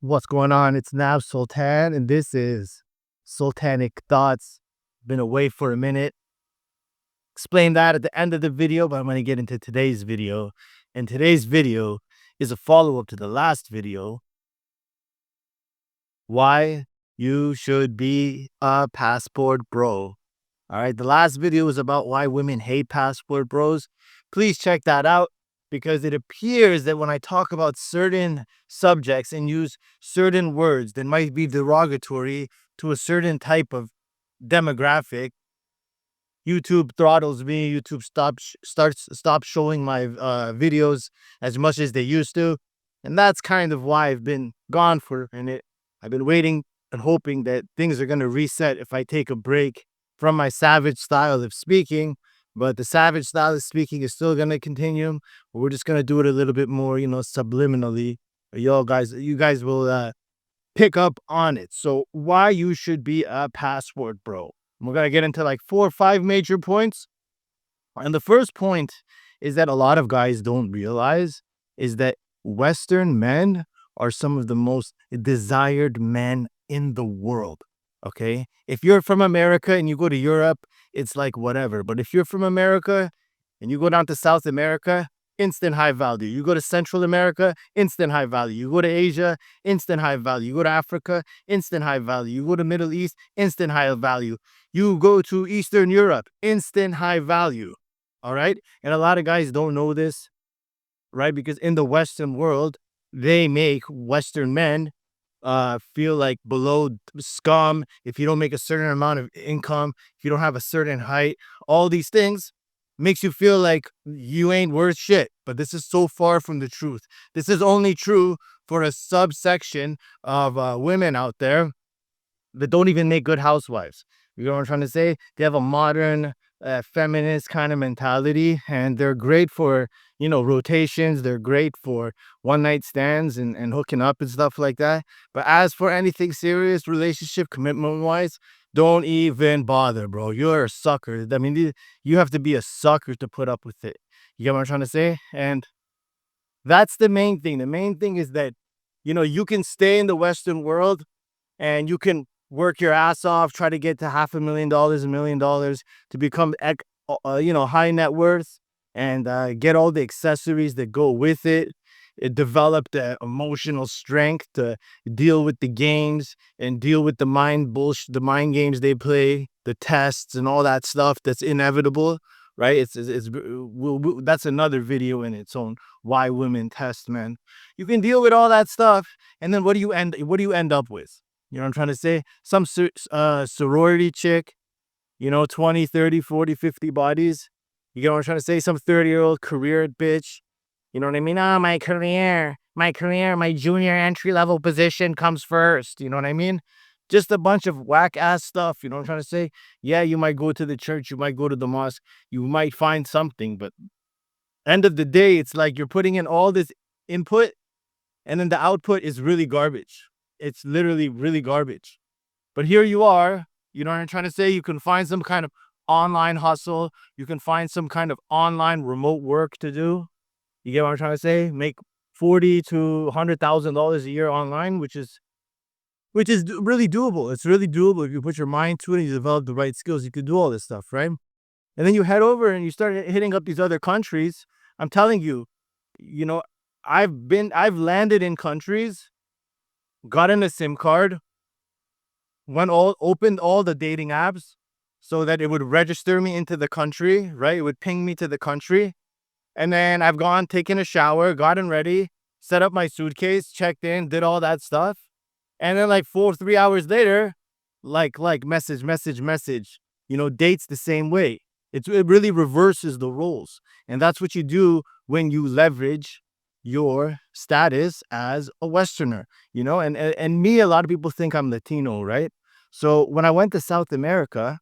What's going on? It's Nav Sultan, and this is Sultanic Thoughts. Been away for a minute. Explain that at the end of the video, but I'm going to get into today's video. And today's video is a follow up to the last video, why you should be a passport bro. All right. The last video was about why women hate passport bros. Please check that out because it appears that when I talk about certain subjects and use certain words that might be derogatory to a certain type of demographic, YouTube throttles me. YouTube stops showing my videos as much as they used to, and that's kind of why I've been gone for a minute. I've been waiting and hoping that things are gonna reset if I take a break from my savage style of speaking. But the savage style of speaking is still gonna continue. But we're just gonna do it a little bit more, subliminally. You guys will pick up on it. So why you should be a passport bro. We're going to get into like 4 or 5 major points. And the first point is that a lot of guys don't realize is that Western men are some of the most desired men in the world. Okay. If you're from America and you go to Europe, it's like whatever. But if you're from America and you go down to South America, instant high value. You go to Central America, instant high value. You go to Asia, instant high value. You go to Africa, instant high value. You go to Middle East, instant high value. You go to Eastern Europe, instant high value. All right. And a lot of guys don't know this, right? Because in the Western world, they make Western men feel like below scum if you don't make a certain amount of income, if you don't have a certain height, all these things makes you feel like you ain't worth shit. But this is so far from the truth. This is only true for a subsection of women out there that don't even make good housewives. You know what I'm trying to say? They have a modern, feminist kind of mentality, and they're great for, rotations. They're great for one night stands and hooking up and stuff like that. But as for anything serious, relationship commitment wise, don't even bother, bro. You're a sucker. I mean, you have to be a sucker to put up with it. You get what I'm trying to say? And that's the main thing. The main thing is that, you can stay in the Western world and you can work your ass off, try to get to $500,000, $1 million to become, high net worth and get all the accessories that go with it. It develop the emotional strength to deal with the games and deal with the the mind games they play, the tests and all that stuff that's inevitable, right? That's another video in its own. Why women test, man. You can deal with all that stuff, and then what do you end up with? You know what I'm trying to say? Some sorority chick, 20, 30, 40, 50 bodies. You get what I'm trying to say? Some 30-year-old career bitch. You know what I mean? Oh, my junior entry level position comes first. You know what I mean? Just a bunch of whack ass stuff. You know what I'm trying to say? Yeah, you might go to the church, you might go to the mosque, you might find something, but end of the day, it's like you're putting in all this input and then the output is really garbage. It's literally really garbage. But here you are, you know what I'm trying to say? You can find some kind of online hustle. You can find some kind of online remote work to do. You get what I'm trying to say? Make 40 to $100,000 a year online, which is really doable. It's really doable if you put your mind to it and you develop the right skills. You could do all this stuff, right? And then you head over and you start hitting up these other countries. I'm telling you, you know, I've landed in countries, gotten a SIM card, opened all the dating apps so that it would register me into the country, right? It would ping me to the country. And then I've gone, taken a shower, gotten ready, set up my suitcase, checked in, did all that stuff. And then like 3 hours later, like message, dates the same way. It really reverses the roles. And that's what you do when you leverage your status as a Westerner, and me, a lot of people think I'm Latino, right? So when I went to South America,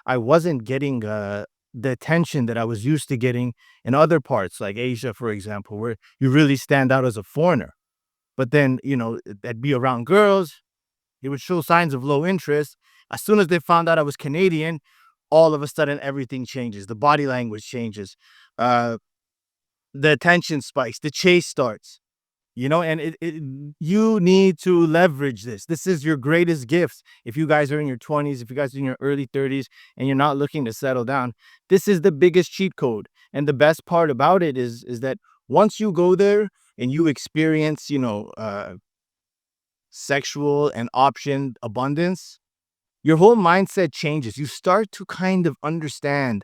I wasn't getting the attention that I was used to getting in other parts, like Asia, for example, where you really stand out as a foreigner. But then, I'd be around girls, it would show signs of low interest. As soon as they found out I was Canadian, all of a sudden everything changes. The body language changes. Uh, the attention spikes. The chase starts. and you need to leverage this. This is your greatest gift. If you guys are in your 20s, if you guys are in your early 30s and you're not looking to settle down, this is the biggest cheat code. And the best part about it is that once you go there and you experience, sexual and option abundance, your whole mindset changes. You start to kind of understand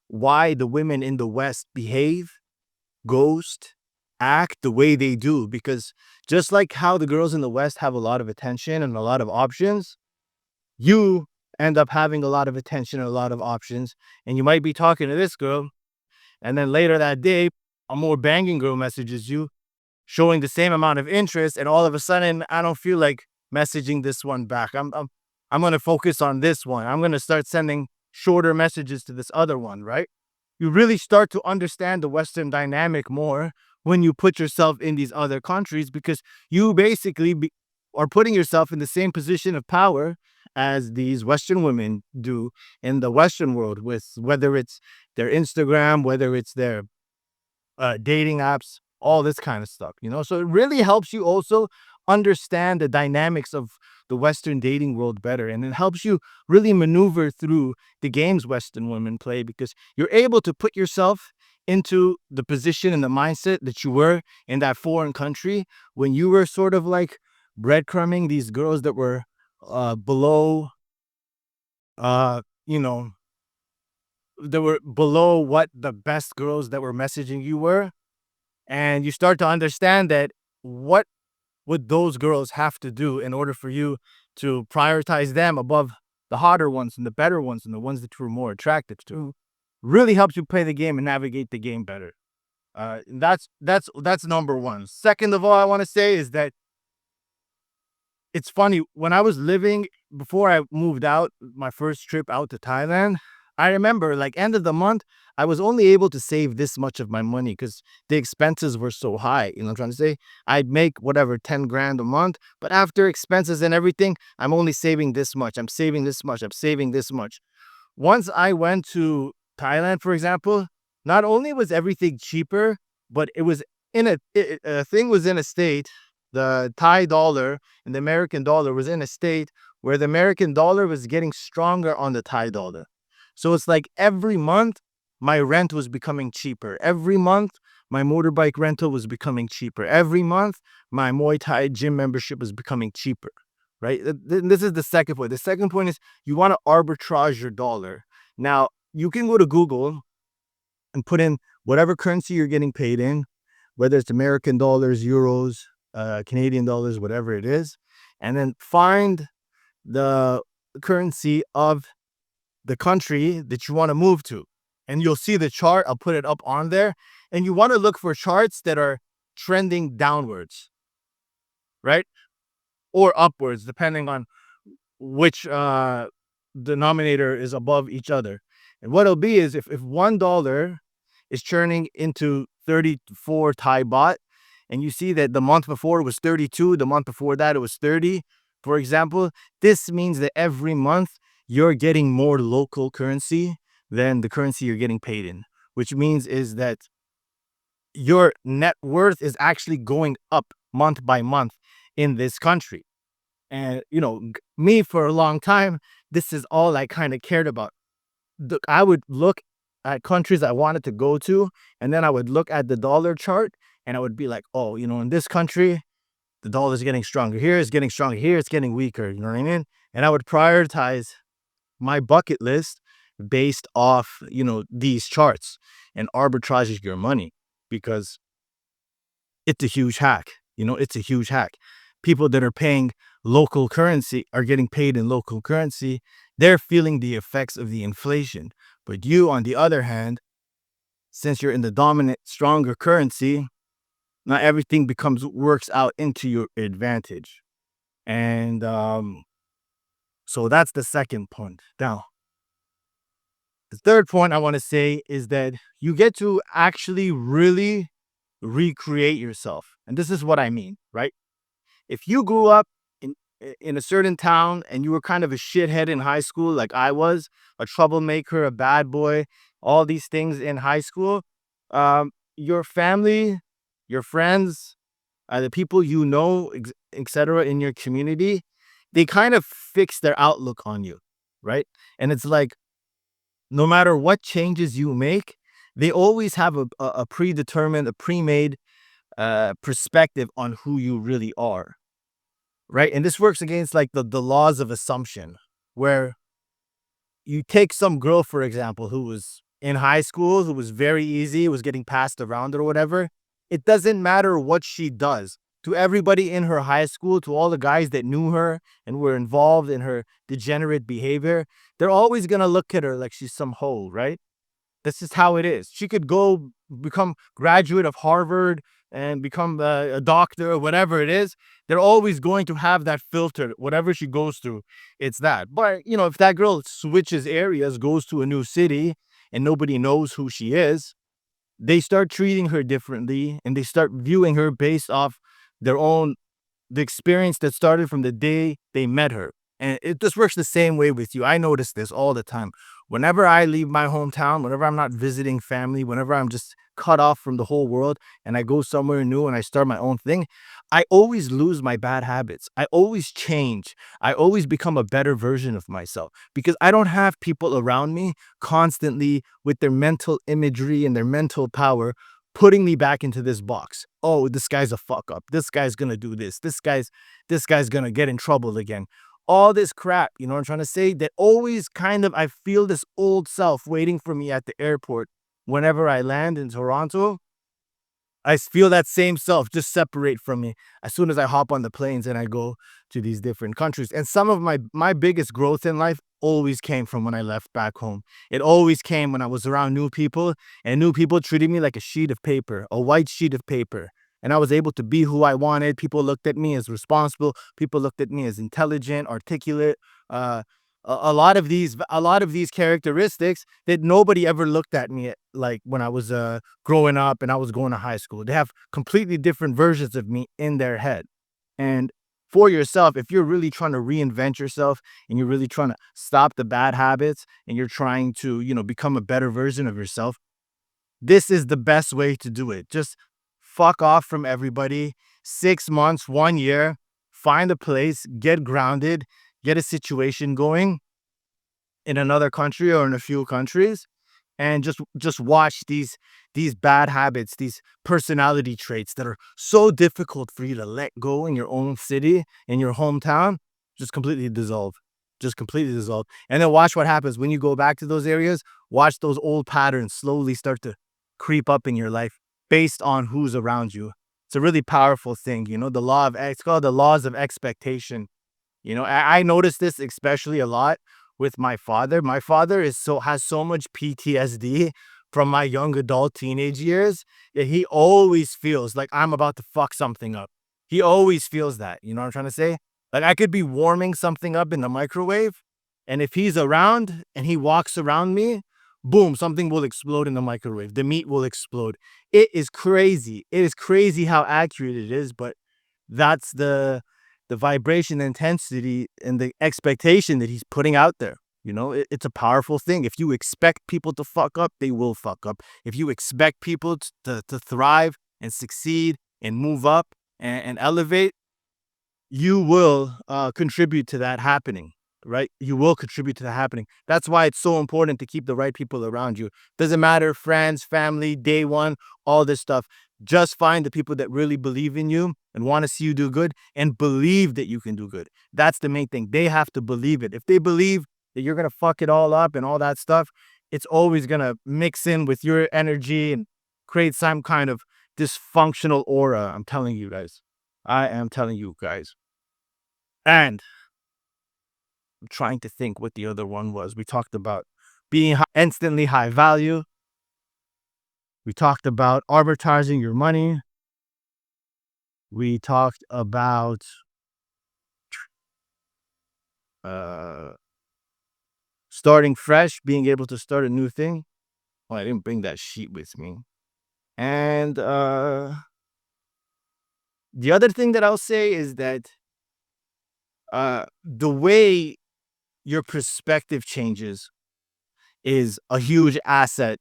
why the women in the West behave, ghost, act the way they do. Because just like how the girls in the West have a lot of attention and a lot of options, you end up having a lot of attention and a lot of options. And you might be talking to this girl, and then later that day, a more banging girl messages you, showing the same amount of interest, and all of a sudden, I don't feel like messaging this one back. I'm gonna focus on this one. I'm gonna start sending shorter messages to this other one, right? You really start to understand the Western dynamic more when you put yourself in these other countries, because you basically are putting yourself in the same position of power as these Western women do in the Western world, with whether it's their Instagram, whether it's their dating apps, all this kind of stuff, So it really helps you also understand the dynamics of the Western dating world better. And it helps you really maneuver through the games Western women play, because you're able to put yourself into the position and the mindset that you were in that foreign country when you were sort of like breadcrumbing these girls that were below, uh, you know, that were below what the best girls that were messaging you were. And you start to understand that what would those girls have to do in order for you to prioritize them above the hotter ones and the better ones and the ones that you were more attracted to. Really helps you play the game and navigate the game better. That's number one. Second of all, I want to say is that it's funny, when I was living, before I moved out, my first trip out to Thailand, I remember like end of the month, I was only able to save this much of my money because the expenses were so high. You know what I'm trying to say? I'd make whatever 10 grand a month, but after expenses and everything, I'm only saving this much. I'm saving this much. I'm saving this much. Once I went to Thailand, for example, not only was everything cheaper, but it was a thing was in a state, the Thai dollar and the American dollar was in a state where the American dollar was getting stronger on the Thai dollar. So it's like every month my rent was becoming cheaper. Every month my motorbike rental was becoming cheaper. Every month my Muay Thai gym membership was becoming cheaper. Right? This is the second point. The second point is you want to arbitrage your dollar. Now, you can go to Google and put in whatever currency you're getting paid in, whether it's American dollars, euros, Canadian dollars, whatever it is, and then find the currency of the country that you want to move to. And you'll see the chart. I'll put it up on there. And you want to look for charts that are trending downwards, right? Or upwards, depending on which denominator is above each other. And what it'll be is if $1 is turning into 34 Thai baht, and you see that the month before it was 32, the month before that it was 30, for example, this means that every month you're getting more local currency than the currency you're getting paid in, which means is that your net worth is actually going up month by month in this country. And, me for a long time, this is all I kind of cared about. I would look at countries I wanted to go to, and then I would look at the dollar chart, and I would be like, oh, in this country, the dollar is getting stronger. Here it's getting stronger. Here it's getting weaker. You know what I mean? And I would prioritize my bucket list based off, these charts, and arbitrage your money, because it's a huge hack. It's a huge hack. People that are paying local currency are getting paid in local currency. They're feeling the effects of the inflation. But you, on the other hand, since you're in the dominant, stronger currency, not everything works out into your advantage. And so that's the second point. Now, the third point I want to say is that you get to actually really recreate yourself. And this is what I mean, right? If you grew up in a certain town and you were kind of a shithead in high school, like I was, a troublemaker, a bad boy, all these things in high school, your family, your friends, the people you know, etc. in your community, they kind of fix their outlook on you, right? And it's like no matter what changes you make, they always have a predetermined, a pre-made perspective on who you really are, right? And this works against like the laws of assumption, where you take some girl, for example, who was in high school, who was very easy, was getting passed around or whatever. It doesn't matter what she does. To everybody in her high school, to all the guys that knew her and were involved in her degenerate behavior, they're always gonna look at her like she's some hoe, right? This is how it is. She could go become graduate of Harvard and become a doctor or whatever it is. They're always going to have that filter. Whatever she goes through, it's that. But if that girl switches areas, goes to a new city, and nobody knows who she is, they start treating her differently and they start viewing her based off their own the experience that started from the day they met her. And it just works the same way with you. I notice this all the time. Whenever I leave my hometown, whenever I'm not visiting family, whenever I'm just cut off from the whole world and I go somewhere new and I start my own thing, I always lose my bad habits. I always change. I always become a better version of myself because I don't have people around me constantly with their mental imagery and their mental power putting me back into this box. Oh, this guy's a fuck up. This guy's gonna do this. This guy's gonna get in trouble again. All this crap, you know what I'm trying to say? That always kind of I feel this old self waiting for me at the airport whenever I land in Toronto. I feel that same self just separate from me as soon as I hop on the planes and I go to these different countries. And some of my biggest growth in life always came from when I left back home. It always came when I was around new people and new people treated me like a sheet of paper, a white sheet of paper. And I was able to be who I wanted. People looked at me as responsible. People looked at me as intelligent, articulate. Uh, a lot of these characteristics that nobody ever looked at me like when I was growing up and I was going to high school. They have completely different versions of me in their head. And for yourself, if you're really trying to reinvent yourself and you're really trying to stop the bad habits and you're trying to, become a better version of yourself, this is the best way to do it. Just fuck off from everybody. 6 months, 1 year, find a place, get grounded, get a situation going in another country or in a few countries and just watch these bad habits, these personality traits that are so difficult for you to let go in your own city, in your hometown, just completely dissolve. And then watch what happens when you go back to those areas. Watch those old patterns slowly start to creep up in your life based on who's around you. It's a really powerful thing, it's called the laws of expectation. I noticed this especially a lot with my father. My father has so much PTSD from my young adult teenage years that he always feels like I'm about to fuck something up. He always feels that. You know what I'm trying to say? Like I could be warming something up in the microwave, and if he's around and he walks around me, boom, something will explode in the microwave. The meat will explode. It is crazy. It is crazy how accurate it is, but that's the vibration intensity and the expectation that he's putting out there. It's a powerful thing. If you expect people to fuck up, they will fuck up. If you expect people to thrive and succeed and move up and elevate, you will contribute to that happening, right? You will contribute to that happening. That's why it's so important to keep the right people around you. Doesn't matter, friends, family, day one, all this stuff. Just find the people that really believe in you and want to see you do good and believe that you can do good. That's the main thing. They have to believe it. If they believe that you're going to fuck it all up and all that stuff, it's always going to mix in with your energy and create some kind of dysfunctional aura. I'm telling you guys. I am telling you guys. And I'm trying to think what the other one was. We talked about being instantly high value. We talked about arbitraging your money. We talked about uh, starting fresh, being able to start a new thing. Oh, I didn't bring that sheet with me. And the other thing that I'll say is that the way your perspective changes is a huge asset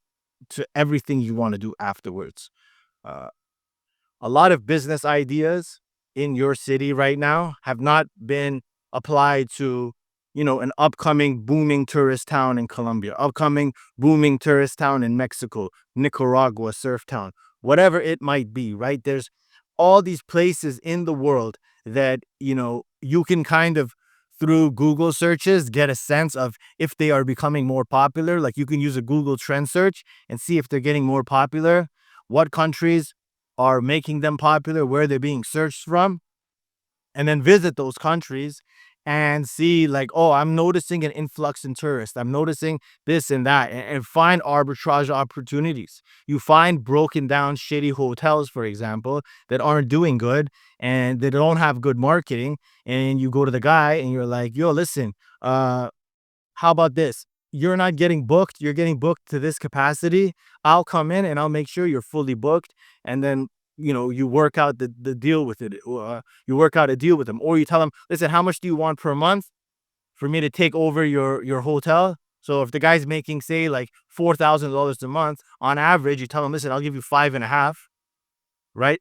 to everything you want to do afterwards. Uh, a lot of business ideas in your city right now have not been applied to, an upcoming booming tourist town in Colombia, upcoming booming tourist town in Mexico, Nicaragua, surf town, whatever it might be, right? There's all these places in the world that, you can kind of through Google searches get a sense of if they are becoming more popular. Like you can use a Google trend search and see if they're getting more popular, what countries are making them popular, where they're being searched from, and then visit those countries and see like, oh, I'm noticing an influx in tourists. I'm noticing this and that, and find arbitrage opportunities. You find broken down, shitty hotels, for example, that aren't doing good and they don't have good marketing. And you go to the guy and you're like, yo, listen, how about this? You're not getting booked. You're getting booked to this capacity. I'll come in and I'll make sure you're fully booked. And then, you work out the deal with it. You work out a deal with them. Or you tell them, listen, how much do you want per month for me to take over your hotel? So if the guy's making, say, like $4,000 a month on average, you tell him, listen, I'll give you 5.5, right?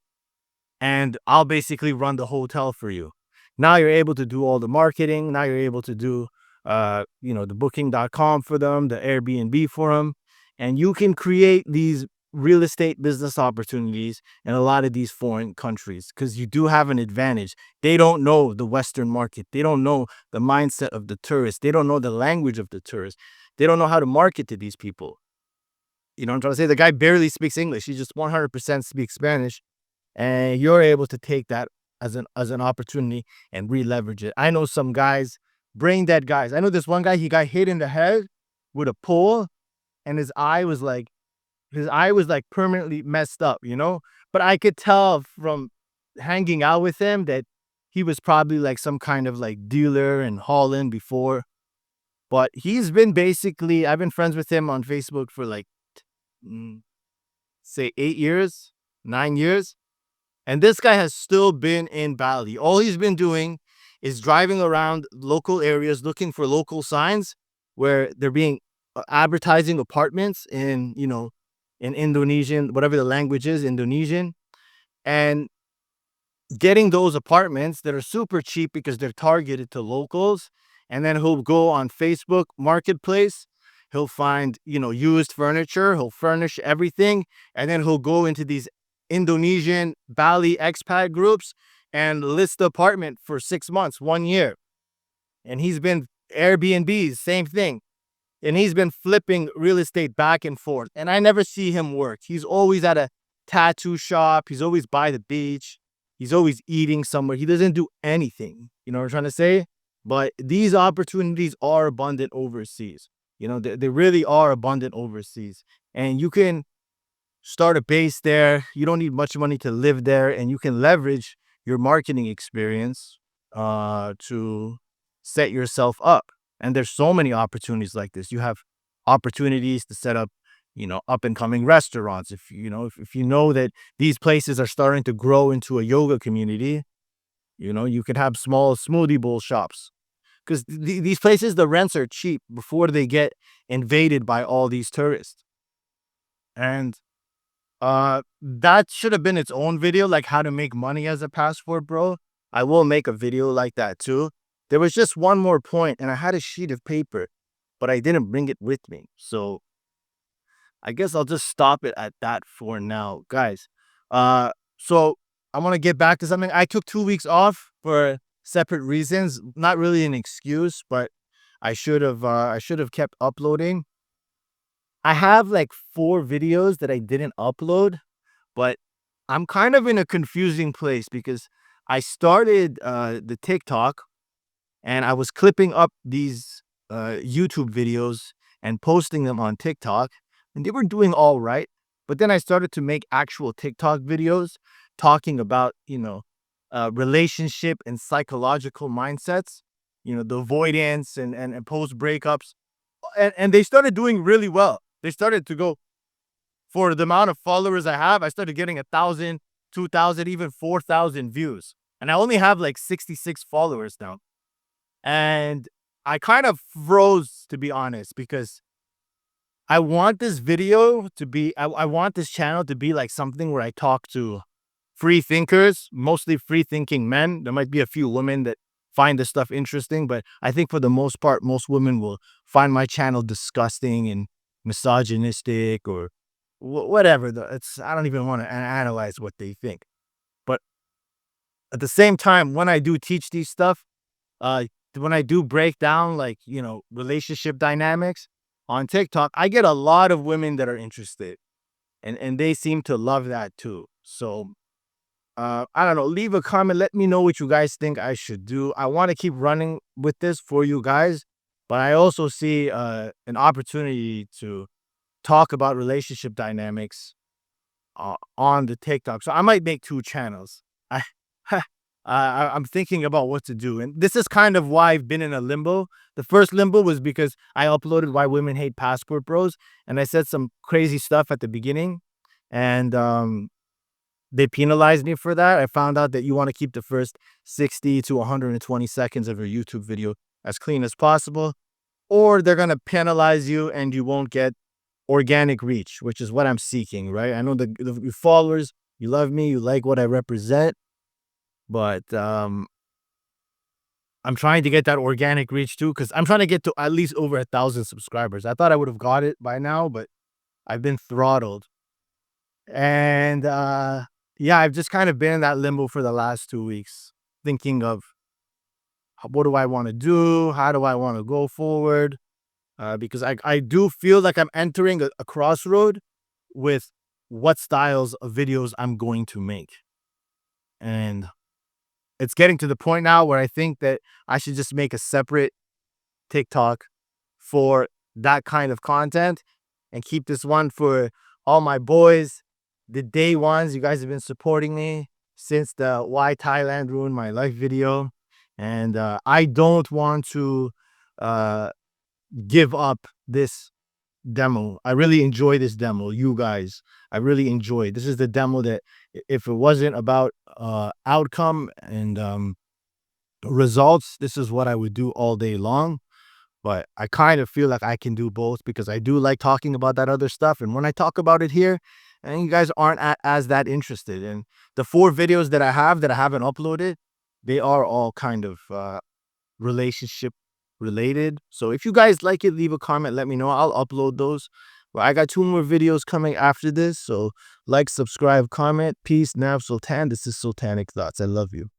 And I'll basically run the hotel for you. Now you're able to do all the marketing. Now you're able to do, the booking.com for them, the Airbnb for them. And you can create these real estate business opportunities in a lot of these foreign countries because you do have an advantage. They don't know the Western market. They don't know the mindset of the tourist. They don't know the language of the tourist. They don't know how to market to these people. You know what I'm trying to say? The guy barely speaks English. He just 100% speaks Spanish, and you're able to take that as an opportunity and re-leverage it. I know some guys, brain dead guys. I know this one guy, he got hit in the head with a pole, and his eye was like permanently messed up, But I could tell from hanging out with him that he was probably like some kind of like dealer in Holland before. But I've been friends with him on Facebook for like, mm, say 8 years, 9 years. And this guy has still been in Bali. All he's been doing is driving around local areas looking for local signs where they're being advertising apartments in Indonesian, whatever the language is, Indonesian, and getting those apartments that are super cheap because they're targeted to locals. And then he'll go on Facebook Marketplace. He'll find, used furniture. He'll furnish everything. And then he'll go into these Indonesian Bali expat groups and list the apartment for 6 months, 1 year. And he's been Airbnbs, same thing. And he's been flipping real estate back and forth. And I never see him work. He's always at a tattoo shop. He's always by the beach. He's always eating somewhere. He doesn't do anything. You know what I'm trying to say? But these opportunities are abundant overseas. They really are abundant overseas. And you can start a base there. You don't need much money to live there. And you can leverage your marketing experience to set yourself up. And there's so many opportunities like this. You have opportunities to set up, up and coming restaurants. If you know that these places are starting to grow into a yoga community, you could have small smoothie bowl shops because these places, the rents are cheap before they get invaded by all these tourists. And that should have been its own video, like how to make money as a passport bro. I will make a video like that too. There was just one more point, and I had a sheet of paper, but I didn't bring it with me. So I guess I'll just stop it at that for now, guys. So I want to get back to something. I took 2 weeks off for separate reasons. Not really an excuse, but I should have kept uploading. I have like 4 videos that I didn't upload, but I'm kind of in a confusing place because I started the TikTok and I was clipping up these YouTube videos and posting them on TikTok, and they were doing all right. But then I started to make actual TikTok videos talking about, relationship and psychological mindsets, the avoidance and post breakups. And they started doing really well. They started to go for the amount of followers I have. I started getting 1,000, 2,000, even 4,000 views. And I only have like 66 followers now. And I kind of froze, to be honest, because I want this video to be, I want this channel to be like something where I talk to free thinkers, mostly free thinking men. There might be a few women that find this stuff interesting, but I think for the most part, most women will find my channel disgusting and misogynistic or whatever. It's I don't even want to analyze what they think. But at the same time, when I do teach these stuff, uh, when I do break down like relationship dynamics on TikTok, I get a lot of women that are interested, and they seem to love that too. So I don't know. Leave a comment. Let me know what you guys think I should do. I want to keep running with this for you guys, but I also see an opportunity to talk about relationship dynamics on the TikTok. So I might make two channels. I, I'm thinking about what to do, and this is kind of why I've been in a limbo. The first limbo was because I uploaded "Why Women Hate Passport Bros," and I said some crazy stuff at the beginning, and they penalized me for that. I found out that you want to keep the first 60 to 120 seconds of your YouTube video as clean as possible, or they're going to penalize you and you won't get organic reach, which is what I'm seeking, right? I know the followers, you love me, you like what I represent, but I'm trying to get that organic reach too, because I'm trying to get to at least over 1,000 subscribers. I thought I would have got it by now, but I've been throttled. And yeah, I've just kind of been in that limbo for the last 2 weeks, thinking of what do I want to do? How do I want to go forward? Because I do feel like I'm entering a crossroad with what styles of videos I'm going to make. And it's getting to the point now where I think that I should just make a separate TikTok for that kind of content and keep this one for all my boys, the day ones. You guys have been supporting me since the "Why Thailand Ruined My Life" video. And I don't want to give up this demo. I really enjoy this demo, you guys. I really enjoy. This is the demo that if it wasn't about outcome and results, this is what I would do all day long. But I kind of feel like I can do both because I do like talking about that other stuff. And when I talk about it here, and you guys aren't as that interested. And the 4 videos that I haven't uploaded, they are all kind of relationship related. So if you guys like it, leave a comment, let me know. I'll upload those. Well, I got 2 more videos coming after this. So like, subscribe, comment. Peace. Nav Sultan. This is Sultanic Thoughts. I love you.